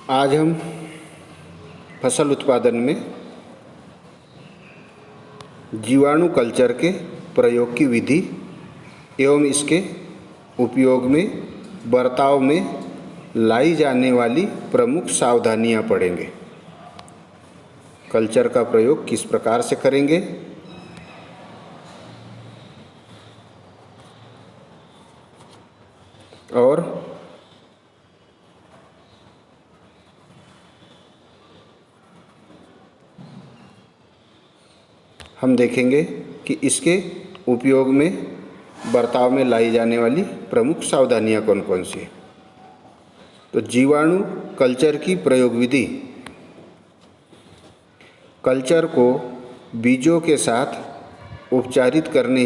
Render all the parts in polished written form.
आज हम फसल उत्पादन में जीवाणु कल्चर के प्रयोग की विधि एवं इसके उपयोग में बर्ताव में लाई जाने वाली प्रमुख सावधानियां पढ़ेंगे। कल्चर का प्रयोग किस प्रकार से करेंगे और हम देखेंगे कि इसके उपयोग में बर्ताव में लाई जाने वाली प्रमुख सावधानियां कौन कौन सी हैं। तो जीवाणु कल्चर की प्रयोग विधि। कल्चर को बीजों के साथ उपचारित करने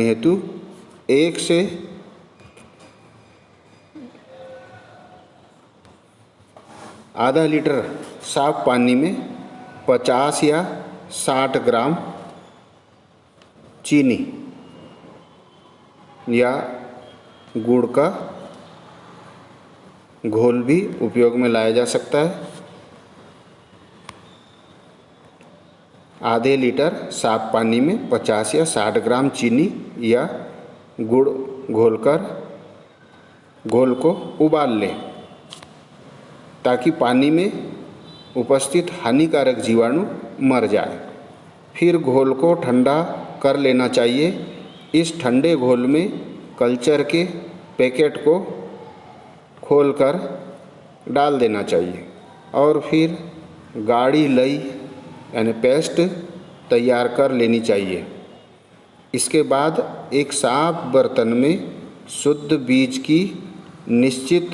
हेतु एक से आधा लीटर साफ पानी में 50 या 60 ग्राम चीनी या गुड़ का घोल भी उपयोग में लाया जा सकता है। आधे लीटर साफ पानी में 50 या 60 ग्राम चीनी या गुड़ घोलकर घोल को उबाल लें ताकि पानी में उपस्थित हानिकारक जीवाणु मर जाए। फिर घोल को ठंडा कर लेना चाहिए। इस ठंडे घोल में कल्चर के पैकेट को खोलकर डाल देना चाहिए और फिर गाढ़ी लई यानी पेस्ट तैयार कर लेनी चाहिए। इसके बाद एक साफ बर्तन में शुद्ध बीज की निश्चित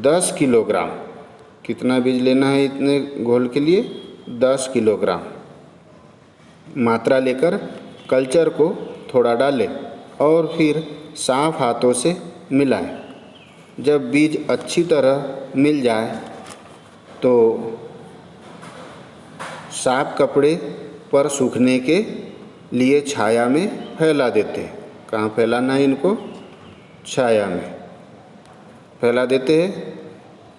10 किलोग्राम, कितना बीज लेना है इतने घोल के लिए, 10 किलोग्राम मात्रा लेकर कल्चर को थोड़ा डालें और फिर साफ हाथों से मिलाएं। जब बीज अच्छी तरह मिल जाए तो साफ कपड़े पर सूखने के लिए छाया में फैला देते हैं। कहाँ फैलाना है इनको? छाया में फैला देते हैं।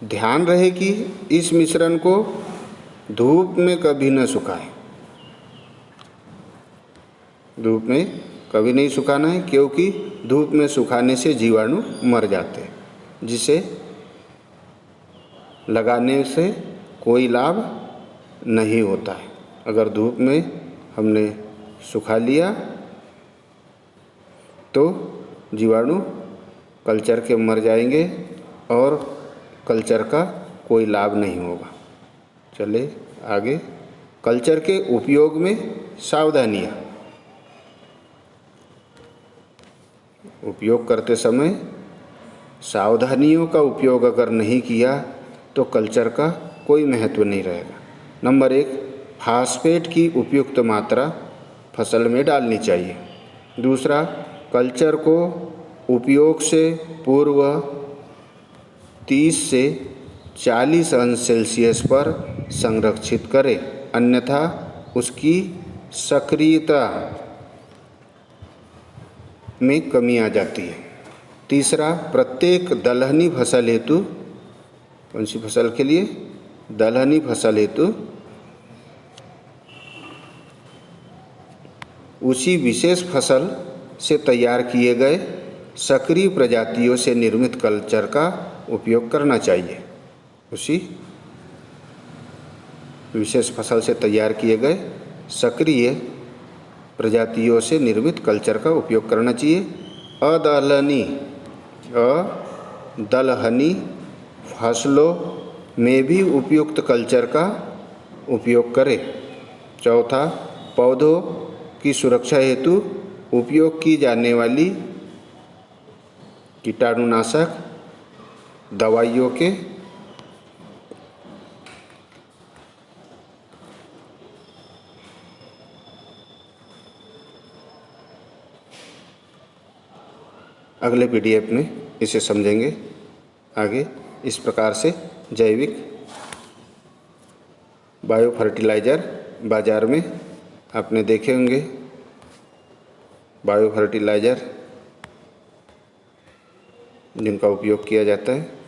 ध्यान रहे कि इस मिश्रण को धूप में कभी न सुखाएं। धूप में कभी नहीं सुखाना है क्योंकि धूप में सुखाने से जीवाणु मर जाते हैं, जिसे लगाने से कोई लाभ नहीं होता है। अगर धूप में हमने सुखा लिया तो जीवाणु कल्चर के मर जाएंगे और कल्चर का कोई लाभ नहीं होगा। चले आगे। कल्चर के उपयोग में सावधानियाँ। उपयोग करते समय सावधानियों का उपयोग अगर नहीं किया तो कल्चर का कोई महत्व नहीं रहेगा। नंबर 1, फास्फेट की उपयुक्त मात्रा फसल में डालनी चाहिए। दूसरा, कल्चर को उपयोग से पूर्व 30 से 40 अंश सेल्सियस पर संरक्षित करें, अन्यथा उसकी सक्रियता में कमी आ जाती है। तीसरा, प्रत्येक दलहनी फसल हेतु, कौन सी फसल के लिए? दलहनी फसल हेतु उसी विशेष फसल से तैयार किए गए सक्रिय प्रजातियों से निर्मित कल्चर का उपयोग करना चाहिए। उसी विशेष फसल से तैयार किए गए सक्रिय प्रजातियों से निर्मित कल्चर का उपयोग करना चाहिए। अदलहनी फसलों में भी उपयुक्त कल्चर का उपयोग करें। चौथा, पौधों की सुरक्षा हेतु उपयोग की जाने वाली कीटाणुनाशक दवाइयों के अगले पीडीएफ में इसे समझेंगे आगे। इस प्रकार से जैविक बायो फर्टिलाइज़र बाज़ार में आपने देखे होंगे। बायो फर्टिलाइज़र जिनका उपयोग किया जाता है।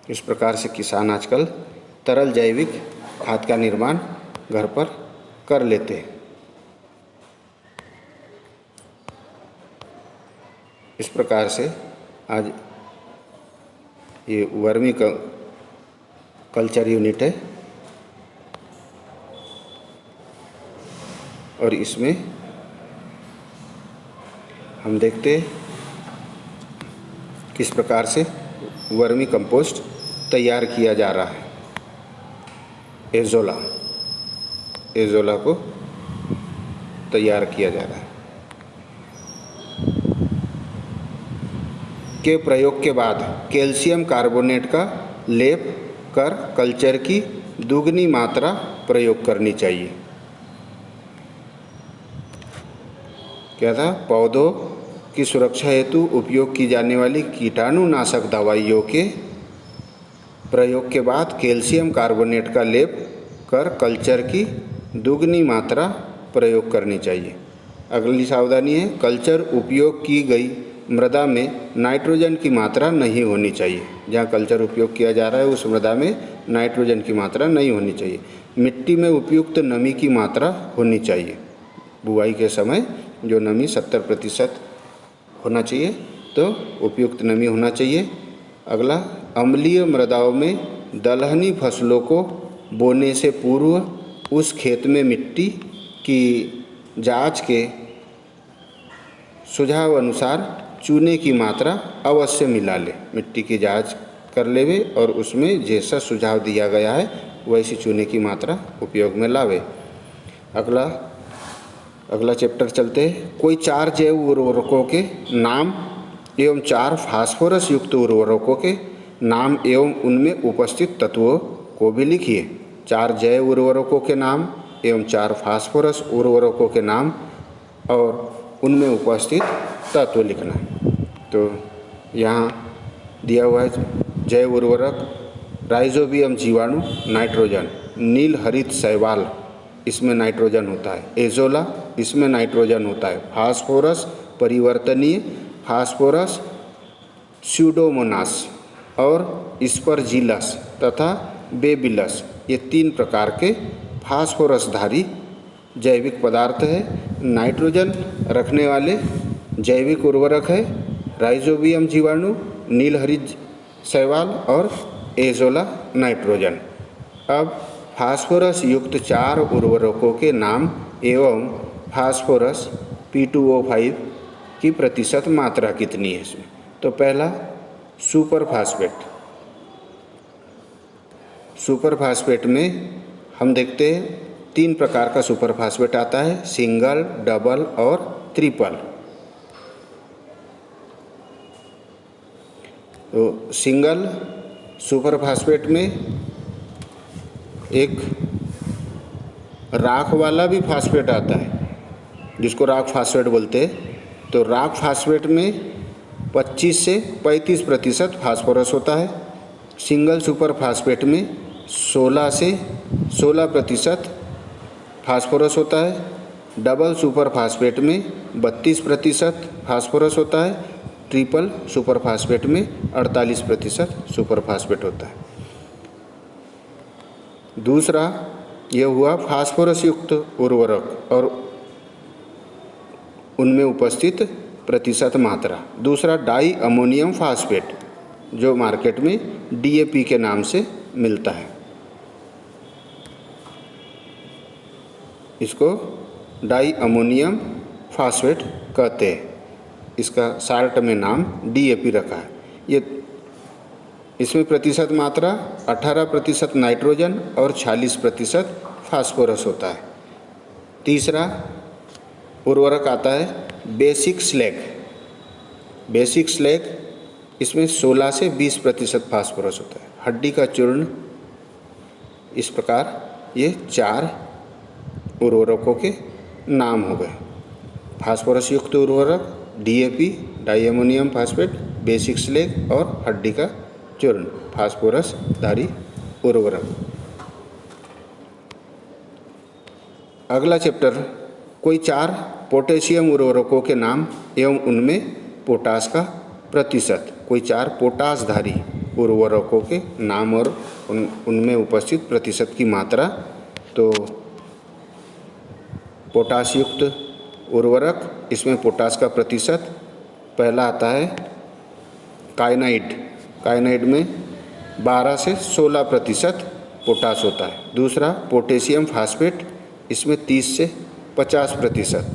इस प्रकार से किसान आजकल तरल जैविक खाद का निर्माण घर पर कर लेते हैं। इस प्रकार से आज ये वर्मी कल्चर यूनिट है और इसमें हम देखते हैं किस प्रकार से वर्मी कंपोस्ट तैयार किया जा रहा है। एजोला को तैयार किया जा रहा है। के प्रयोग के बाद कैल्शियम कार्बोनेट का लेप कर कल्चर की दुगनी मात्रा प्रयोग करनी चाहिए। क्या था? पौधों की सुरक्षा हेतु उपयोग की जाने वाली कीटाणुनाशक दवाइयों के प्रयोग के बाद कैल्शियम कार्बोनेट का लेप कर कल्चर की दुगनी मात्रा प्रयोग करनी चाहिए। अगली सावधानी है, कल्चर उपयोग की गई मृदा में नाइट्रोजन की मात्रा नहीं होनी चाहिए। जहाँ कल्चर उपयोग किया जा रहा है उस मृदा में नाइट्रोजन की मात्रा नहीं होनी चाहिए। मिट्टी में उपयुक्त नमी की मात्रा होनी चाहिए। बुआई के समय जो नमी 70% होना चाहिए, तो उपयुक्त नमी होना चाहिए। अगला, अम्लीय मृदाओं में दलहनी फसलों को बोने से पूर्व उस खेत में मिट्टी की जांच के सुझाव अनुसार चूने की मात्रा अवश्य मिला ले। मिट्टी की जांच कर लेवे और उसमें जैसा सुझाव दिया गया है वैसी चूने की मात्रा उपयोग में लावे। अगला चैप्टर चलते हैं। कोई 4 जैव उर्वरकों के नाम एवं 4 फास्फोरस युक्त उर्वरकों के नाम एवं उनमें उपस्थित तत्वों को भी लिखिए। 4 जैव उर्वरकों के नाम एवं 4 फास्फोरस उर्वरकों के नाम और उनमें उपस्थित तत्व लिखना। तो यहाँ दिया हुआ है जैव उर्वरक राइजोबियम जीवाणु नाइट्रोजन, नील हरित शैवाल इसमें नाइट्रोजन होता है, एजोला इसमें नाइट्रोजन होता है, फास्फोरस परिवर्तनीय फास्फोरस स्यूडोमोनास और स्परजिलस तथा बेबिलस, ये 3 प्रकार के फास्फोरसधारी जैविक पदार्थ है। नाइट्रोजन रखने वाले जैविक उर्वरक है राइजोबियम जीवाणु, नीलहरित शैवाल और एजोला नाइट्रोजन। अब फास्फोरस युक्त 4 उर्वरकों के नाम एवं फास्फोरस P2O5 की प्रतिशत मात्रा कितनी है इसमें। तो पहला सुपर फास्फेट में हम देखते हैं 3 प्रकार का सुपर फास्फेट आता है, सिंगल, डबल और ट्रिपल। तो सिंगल सुपर फास्फेट में एक राख वाला भी फास्फेट आता है जिसको राख फास्फेट बोलते हैं। तो राख फास्फेट में 25 से 35% फास्फोरस होता है। सिंगल सुपर फास्फेट में 16 से 16% फास्फोरस होता है। डबल सुपर फास्फेट में 32% फास्फोरस होता है। ट्रिपल सुपर फास्फेट में 48% सुपर फास्फेट होता है। दूसरा यह हुआ फास्फोरस युक्त उर्वरक और उनमें उपस्थित प्रतिशत मात्रा। दूसरा डाई अमोनियम फास्फेट जो मार्केट में DAP के नाम से मिलता है, इसको डाई अमोनियम फास्फेट कहते हैं। इसका शार्ट में नाम DAP रखा है। ये इसमें प्रतिशत मात्रा 18% नाइट्रोजन और 46% फास्फोरस होता है। तीसरा उर्वरक आता है बेसिक स्लैग, इसमें 16 से 20% फास्फोरस होता है। हड्डी का चूर्ण। इस प्रकार ये 4 उर्वरकों के नाम हो गए। फास्फोरस युक्त उर्वरक DAP, diammonium phosphate, basic slag और हड्डी का चूर्ण फास्फोरस धारी उर्वरक। अगला चैप्टर कोई 4 पोटेशियम उर्वरकों के नाम एवं उनमें पोटास का प्रतिशत। कोई 4 पोटासधारी उर्वरकों के नाम और उनमें उपस्थित प्रतिशत की मात्रा। तो पोटास युक्त उर्वरक, इसमें पोटास का प्रतिशत पहला आता है कायनाइड। कायनाइड में 12 से 16% पोटास होता है। दूसरा पोटेशियम फास्फेट, इसमें 30 से 50%।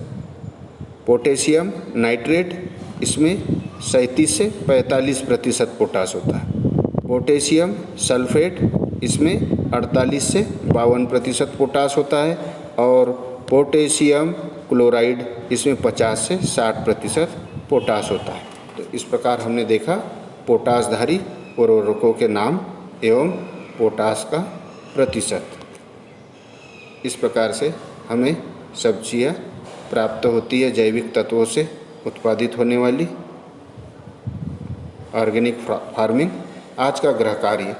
पोटेशियम नाइट्रेट, इसमें 37 से 45% पोटास होता है। पोटेशियम सल्फेट, इसमें 48 से 52% पोटास होता है। और पोटेशियम क्लोराइड, इसमें 50 से 60% पोटास होता है। तो इस प्रकार हमने देखा पोटासधारी उर्वरकों के नाम एवं पोटास का प्रतिशत। इस प्रकार से हमें सब्जियां प्राप्त होती है जैविक तत्वों से उत्पादित होने वाली। Organic farming. आज का गृह कार्य,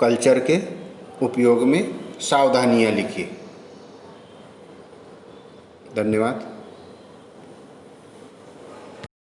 कल्चर के उपयोग में सावधानियां लिखिए। धन्यवाद।